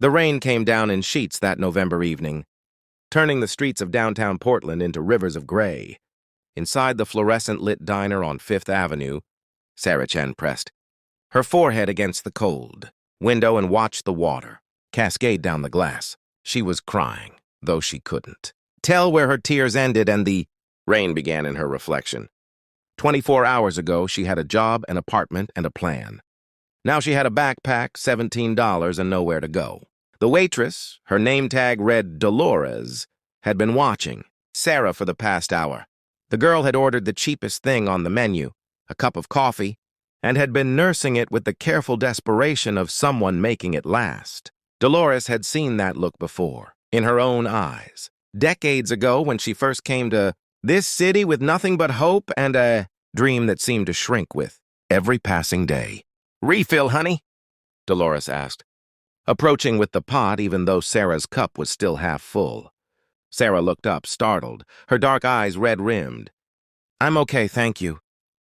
The rain came down in sheets that November evening, turning the streets of downtown Portland into rivers of gray. Inside the fluorescent-lit diner on Fifth Avenue, Sarah Chen pressed her forehead against the cold window and watched the water cascade down the glass. She was crying, though she couldn't tell where her tears ended and the rain began in her reflection. 24 hours ago, she had a job, an apartment, and a plan. Now she had a backpack, $17, and nowhere to go. The waitress, her name tag read Dolores, had been watching Sarah for the past hour. The girl had ordered the cheapest thing on the menu, a cup of coffee, and had been nursing it with the careful desperation of someone making it last. Dolores had seen that look before, in her own eyes. Decades ago, when she first came to this city with nothing but hope and a dream that seemed to shrink with every passing day. "Refill, honey?" Dolores asked, approaching with the pot even though Sarah's cup was still half full. Sarah looked up, startled, her dark eyes red-rimmed. "I'm okay, thank you."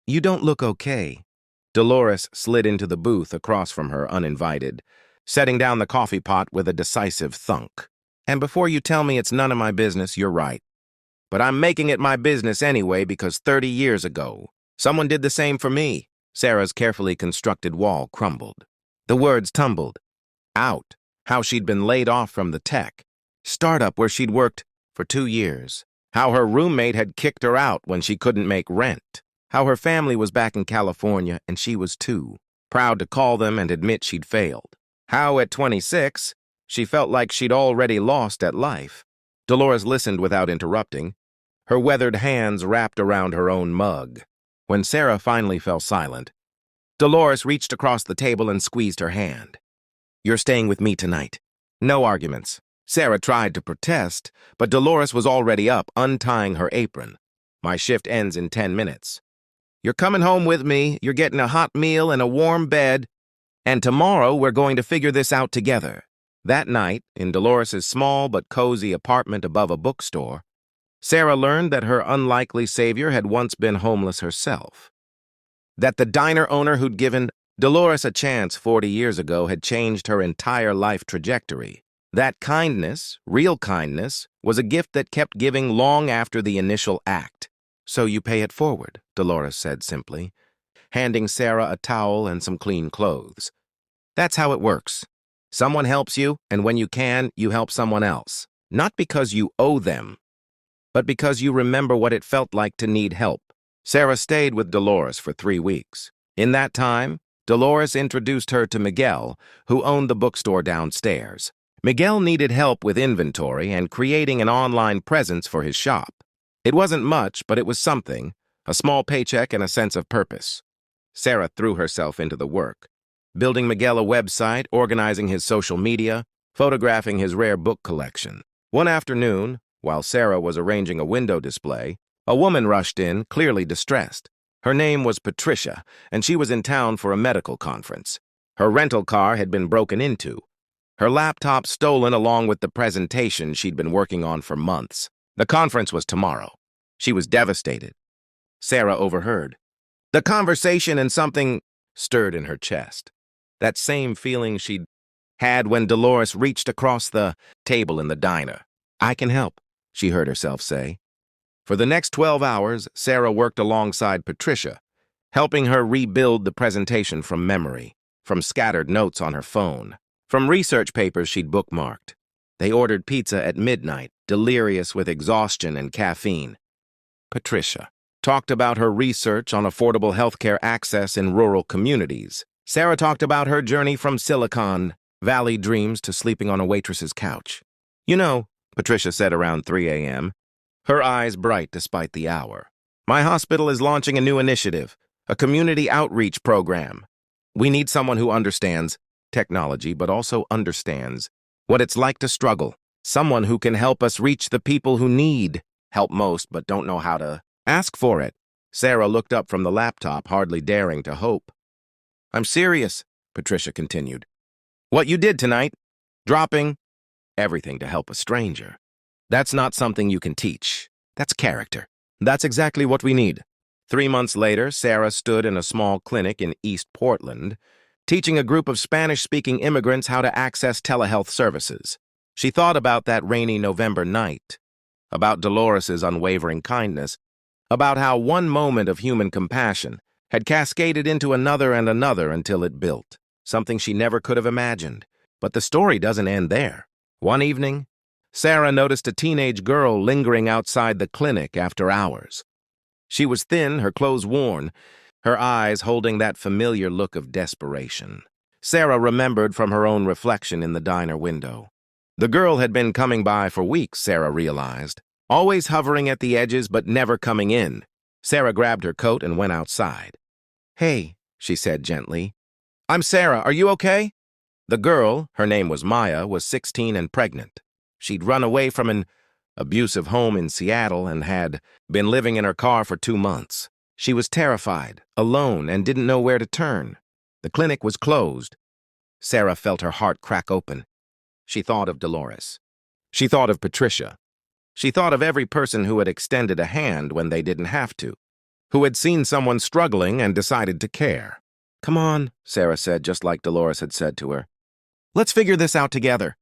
"You don't look okay." Dolores slid into the booth across from her uninvited, setting down the coffee pot with a decisive thunk. "And before you tell me it's none of my business, you're right. But I'm making it my business anyway because 30 years ago, someone did the same for me." Sarah's carefully constructed wall crumbled. The words tumbled out, how she'd been laid off from the tech startup where she'd worked for 2 years, how her roommate had kicked her out when she couldn't make rent, how her family was back in California and she was too, proud to call them and admit she'd failed, how at 26, she felt like she'd already lost at life. Dolores listened without interrupting, her weathered hands wrapped around her own mug. When Sarah finally fell silent, Dolores reached across the table and squeezed her hand. "You're staying with me tonight. No arguments." Sarah tried to protest, but Dolores was already up, untying her apron. "My shift ends in 10 minutes. You're coming home with me, you're getting a hot meal and a warm bed, and tomorrow we're going to figure this out together." That night, in Dolores's small but cozy apartment above a bookstore, Sarah learned that her unlikely savior had once been homeless herself. That the diner owner who'd given Dolores a chance 40 years ago had changed her entire life trajectory. That kindness, real kindness, was a gift that kept giving long after the initial act. "So you pay it forward," Dolores said simply, handing Sarah a towel and some clean clothes. "That's how it works. Someone helps you, and when you can, you help someone else. Not because you owe them, but because you remember what it felt like to need help." Sarah stayed with Dolores for 3 weeks. In that time, Dolores introduced her to Miguel, who owned the bookstore downstairs. Miguel needed help with inventory and creating an online presence for his shop. It wasn't much, but it was something, a small paycheck and a sense of purpose. Sarah threw herself into the work, building Miguel a website, organizing his social media, photographing his rare book collection. One afternoon, while Sarah was arranging a window display, a woman rushed in, clearly distressed. Her name was Patricia, and she was in town for a medical conference. Her rental car had been broken into, her laptop stolen along with the presentation she'd been working on for months. The conference was tomorrow. She was devastated. Sarah overheard the conversation and something stirred in her chest. That same feeling she'd had when Dolores reached across the table in the diner. "I can help," she heard herself say. For the next 12 hours, Sarah worked alongside Patricia, helping her rebuild the presentation from memory, from scattered notes on her phone, from research papers she'd bookmarked. They ordered pizza at midnight, delirious with exhaustion and caffeine. Patricia talked about her research on affordable healthcare access in rural communities. Sarah talked about her journey from Silicon Valley dreams to sleeping on a waitress's couch. "You know," Patricia said around 3 a.m., her eyes bright despite the hour, "my hospital is launching a new initiative, a community outreach program. We need someone who understands technology, but also understands what it's like to struggle. Someone who can help us reach the people who need help most, but don't know how to ask for it." Sarah looked up from the laptop, hardly daring to hope. "I'm serious," Patricia continued. "What you did tonight, dropping everything to help a stranger, that's not something you can teach. That's character. That's exactly what we need." 3 months later, Sarah stood in a small clinic in East Portland, teaching a group of Spanish-speaking immigrants how to access telehealth services. She thought about that rainy November night, about Dolores's unwavering kindness, about how one moment of human compassion had cascaded into another and another until it built, something she never could have imagined. But the story doesn't end there. One evening, Sarah noticed a teenage girl lingering outside the clinic after hours. She was thin, her clothes worn, her eyes holding that familiar look of desperation. Sarah remembered from her own reflection in the diner window. The girl had been coming by for weeks, Sarah realized, always hovering at the edges but never coming in. Sarah grabbed her coat and went outside. "Hey," she said gently. "I'm Sarah. Are you okay?" The girl, her name was Maya, was 16 and pregnant. She'd run away from an abusive home in Seattle and had been living in her car for 2 months. She was terrified, alone, and didn't know where to turn. The clinic was closed. Sarah felt her heart crack open. She thought of Dolores. She thought of Patricia. She thought of every person who had extended a hand when they didn't have to, who had seen someone struggling and decided to care. "Come on," Sarah said, just like Dolores had said to her. "Let's figure this out together."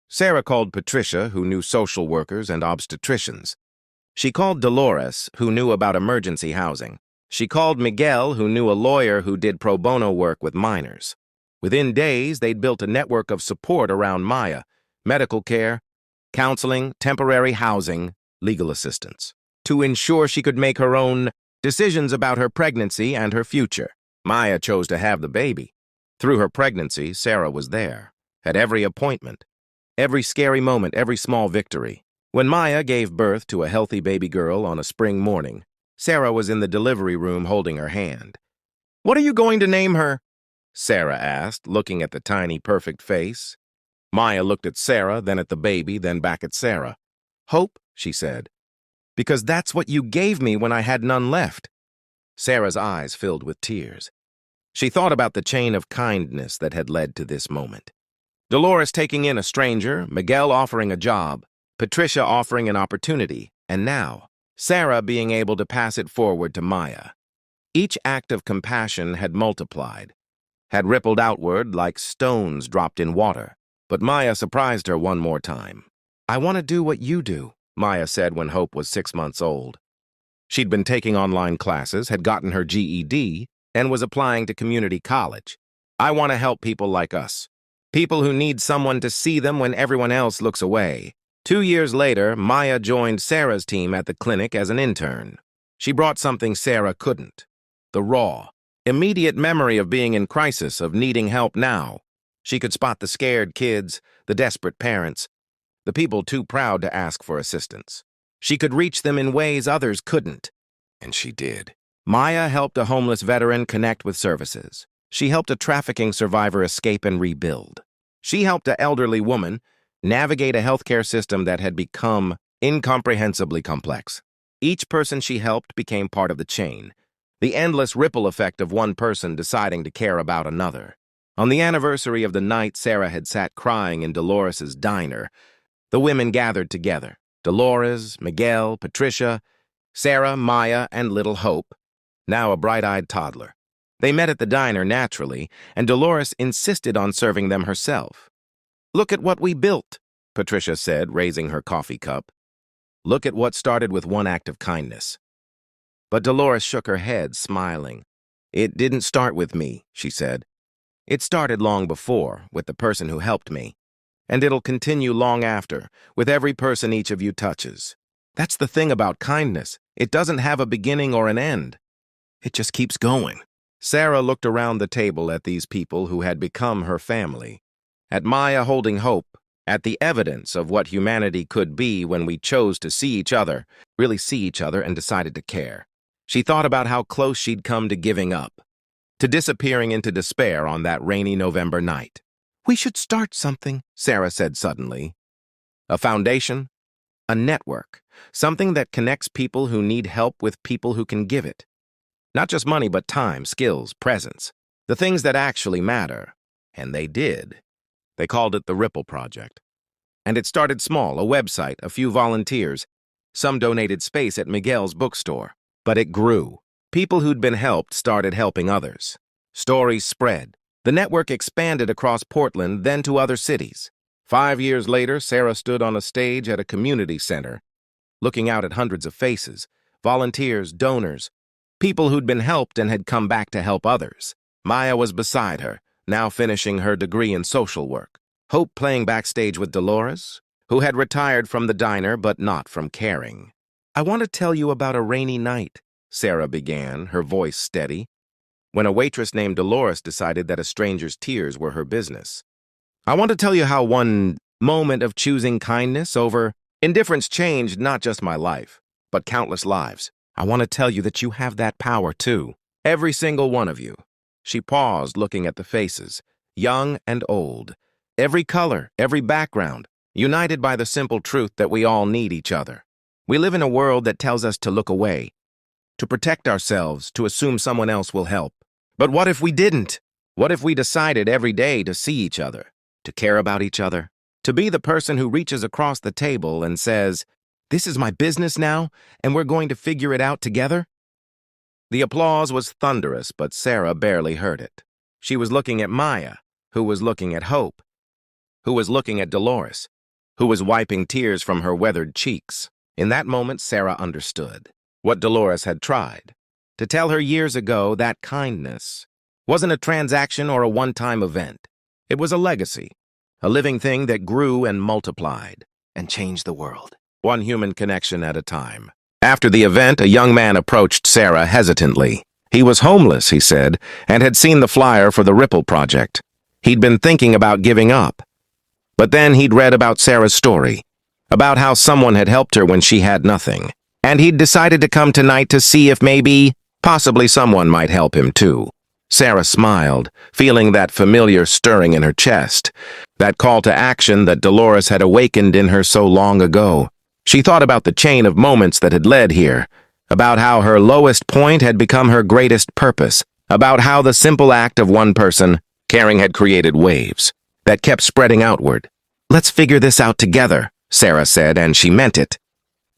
Sarah called Patricia, who knew social workers and obstetricians. She called Dolores, who knew about emergency housing. She called Miguel, who knew a lawyer who did pro bono work with minors. Within days, they'd built a network of support around Maya: medical care, counseling, temporary housing, legal assistance, to ensure she could make her own decisions about her pregnancy and her future. Maya chose to have the baby. Through her pregnancy, Sarah was there, at every appointment, every scary moment, every small victory. When Maya gave birth to a healthy baby girl on a spring morning, Sarah was in the delivery room holding her hand. "What are you going to name her?" Sarah asked, looking at the tiny, perfect face. Maya looked at Sarah, then at the baby, then back at Sarah. "Hope," she said, "because that's what you gave me when I had none left." Sarah's eyes filled with tears. She thought about the chain of kindness that had led to this moment. Dolores taking in a stranger, Miguel offering a job, Patricia offering an opportunity, and now, Sarah being able to pass it forward to Maya. Each act of compassion had multiplied, had rippled outward like stones dropped in water. But Maya surprised her one more time. "I want to do what you do," Maya said when Hope was 6 months old. She'd been taking online classes, had gotten her GED, and was applying to community college. "I want to help people like us. People who need someone to see them when everyone else looks away." 2 years later, Maya joined Sarah's team at the clinic as an intern. She brought something Sarah couldn't: the raw, immediate memory of being in crisis, of needing help now. She could spot the scared kids, the desperate parents, the people too proud to ask for assistance. She could reach them in ways others couldn't, and she did. Maya helped a homeless veteran connect with services. She helped a trafficking survivor escape and rebuild. She helped an elderly woman navigate a healthcare system that had become incomprehensibly complex. Each person she helped became part of the chain, the endless ripple effect of one person deciding to care about another. On the anniversary of the night Sarah had sat crying in Dolores's diner, the women gathered together: Dolores, Miguel, Patricia, Sarah, Maya, and little Hope, now a bright-eyed toddler. They met at the diner naturally, and Dolores insisted on serving them herself. "Look at what we built," Patricia said, raising her coffee cup. "Look at what started with one act of kindness." But Dolores shook her head, smiling. "It didn't start with me," she said. "It started long before, with the person who helped me. And it'll continue long after, with every person each of you touches. That's the thing about kindness. It doesn't have a beginning or an end. It just keeps going." Sarah looked around the table at these people who had become her family, at Maya holding Hope, at the evidence of what humanity could be when we chose to see each other, really see each other, and decided to care. She thought about how close she'd come to giving up, to disappearing into despair on that rainy November night. "We should start something," Sarah said suddenly. "A foundation, a network, something that connects people who need help with people who can give it. Not just money, but time, skills, presence, the things that actually matter." And they did. They called it the Ripple Project. And it started small: a website, a few volunteers, some donated space at Miguel's bookstore. But it grew. People who'd been helped started helping others. Stories spread. The network expanded across Portland, then to other cities. 5 years later, Sarah stood on a stage at a community center, looking out at hundreds of faces, volunteers, donors, people who'd been helped and had come back to help others. Maya was beside her, now finishing her degree in social work. Hope playing backstage with Dolores, who had retired from the diner but not from caring. "I want to tell you about a rainy night," Sarah began, her voice steady, when a waitress named Dolores decided that a stranger's tears were her business. "I want to tell you how one moment of choosing kindness over indifference changed not just my life, but countless lives. I want to tell you that you have that power too. Every single one of you." She paused, looking at the faces, young and old, every color, every background, united by the simple truth that we all need each other. We live in a world that tells us to look away, to protect ourselves, to assume someone else will help. But what if we didn't? What if we decided every day to see each other, to care about each other, to be the person who reaches across the table and says, "This is my business now, and we're going to figure it out together"? The applause was thunderous, but Sarah barely heard it. She was looking at Maya, who was looking at Hope, who was looking at Dolores, who was wiping tears from her weathered cheeks. In that moment, Sarah understood what Dolores had tried to tell her years ago, that kindness wasn't a transaction or a one-time event. It was a legacy, a living thing that grew and multiplied and changed the world, one human connection at a time. After the event, a young man approached Sarah hesitantly. He was homeless, he said, and had seen the flyer for the Ripple Project. He'd been thinking about giving up. But then he'd read about Sarah's story, about how someone had helped her when she had nothing, and he'd decided to come tonight to see if possibly someone might help him too. Sarah smiled, feeling that familiar stirring in her chest, that call to action that Dolores had awakened in her so long ago. She thought about the chain of moments that had led here, about how her lowest point had become her greatest purpose, about how the simple act of one person caring had created waves that kept spreading outward. "Let's figure this out together," Sarah said, and she meant it.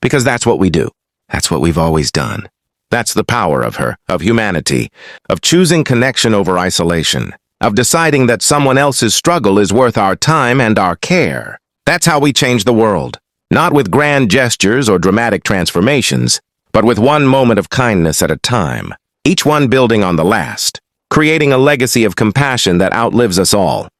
Because that's what we do. That's what we've always done. That's the power of her, of humanity, of choosing connection over isolation, of deciding that someone else's struggle is worth our time and our care. That's how we change the world. Not with grand gestures or dramatic transformations, but with one moment of kindness at a time, each one building on the last, creating a legacy of compassion that outlives us all.